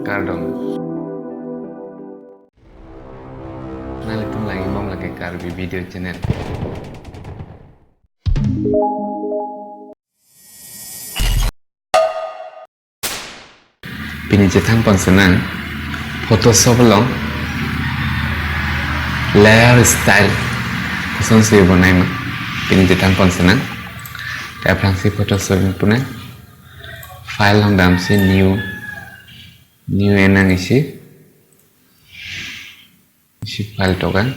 Cardon. Nalitum lagi bom lagi karbi video channel. Pini jetang ponsenang Photoshop long layer style kuson si bonai ma pini jetang ponsenang tapang si Photoshop punang file long dam si new enang isi file token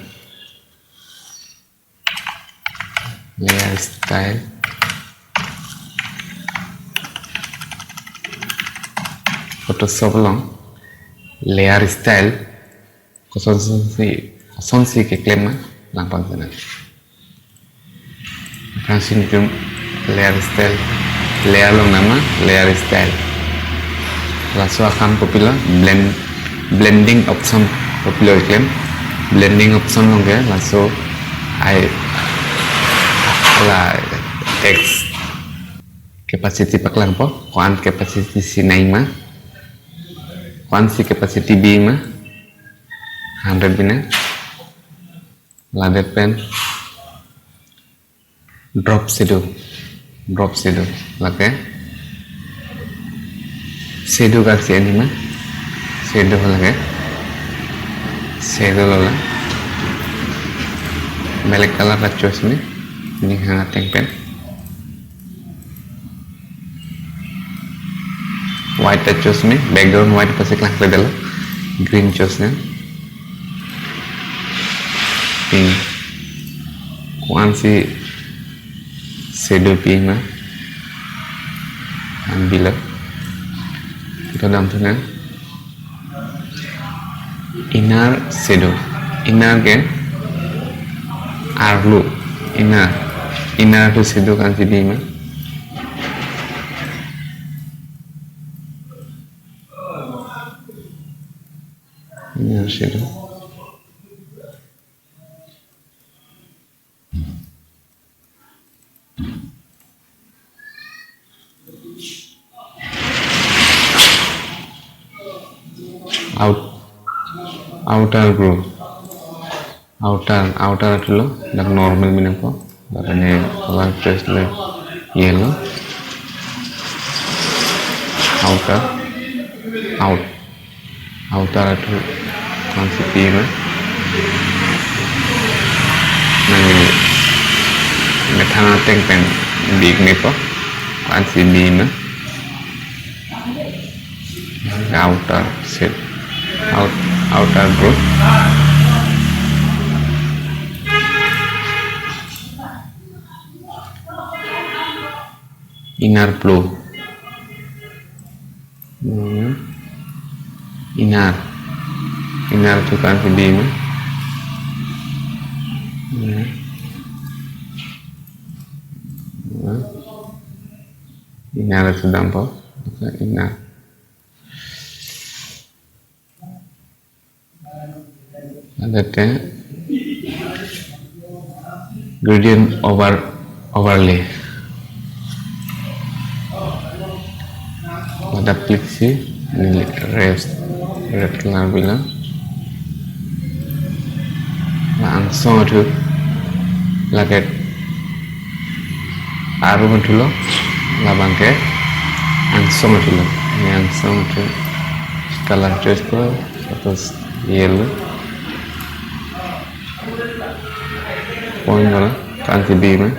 layer style Photoshop long layer style kuson si ke claim lang ponsenang Fransin kum layer style layer long nama layer style langsung akan popular blending option popular claim blending option long ke langsung la text capacity paklang po kuan capacity si naima kuan si capacity b ma 100 bina ladet pen drop shadow lage shadow ka si anima shadow lage shadow lola melek color ka choice me ni ha teng pen white ka choice me background white pasi klang pedal green choice ne pink kuan si shadow pink ma ambil kita dalam sana inner shadow inner ke arlu inner tu shadow kan si ma inner shadow outer group outer itu loh dan normal minum po barangnya color trace le yellow outer itu konsep ini nanti metana teng pen big nih po konsep ini outer set outer group inner blue inner tu kan si beam inner tu dampo inner ada gradient overlay ada klik si red color bilang langsung tu lagi aru dulu labang ke langsung dulu langsung tu color choice ko terus yellow point wala kansi beam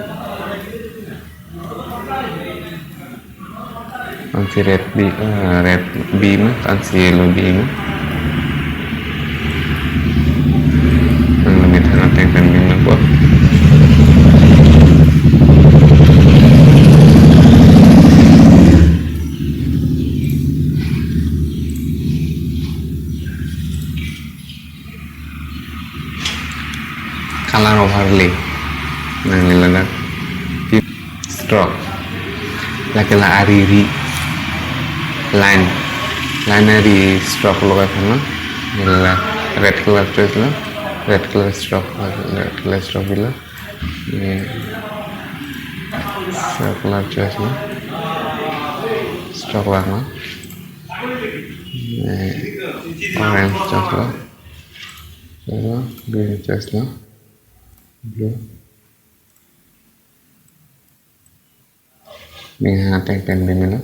kansi red beam kansi yellow beam ang lamit natin kan beam na po color overlay nang nilagat stroke lakila ariri line ari stroke loga kana nila red color choice lo red color stroke bila stroke color choice lo stroke warna orange chocolate, yellow, green chestnut, blue. Mình hạ tên tên bên nữa.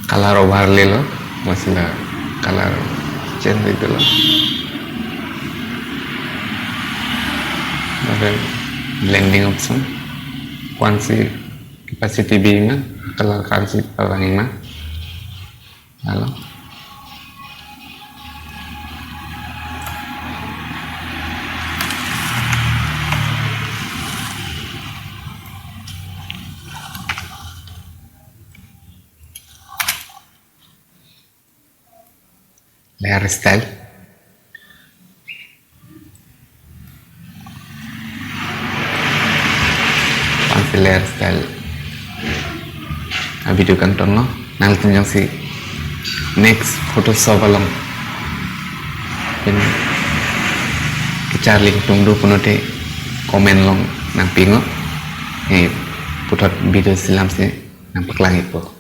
Color overlay lo, maksudnya color change itu lo. Ada blending option, kuansi capacity bina, color kansi perangima, lalu layer style. Layer style video control no nang tunjang si next Photoshop along Charlie tunggu punote komen long nang pingo putot video silam si nang paklang ipo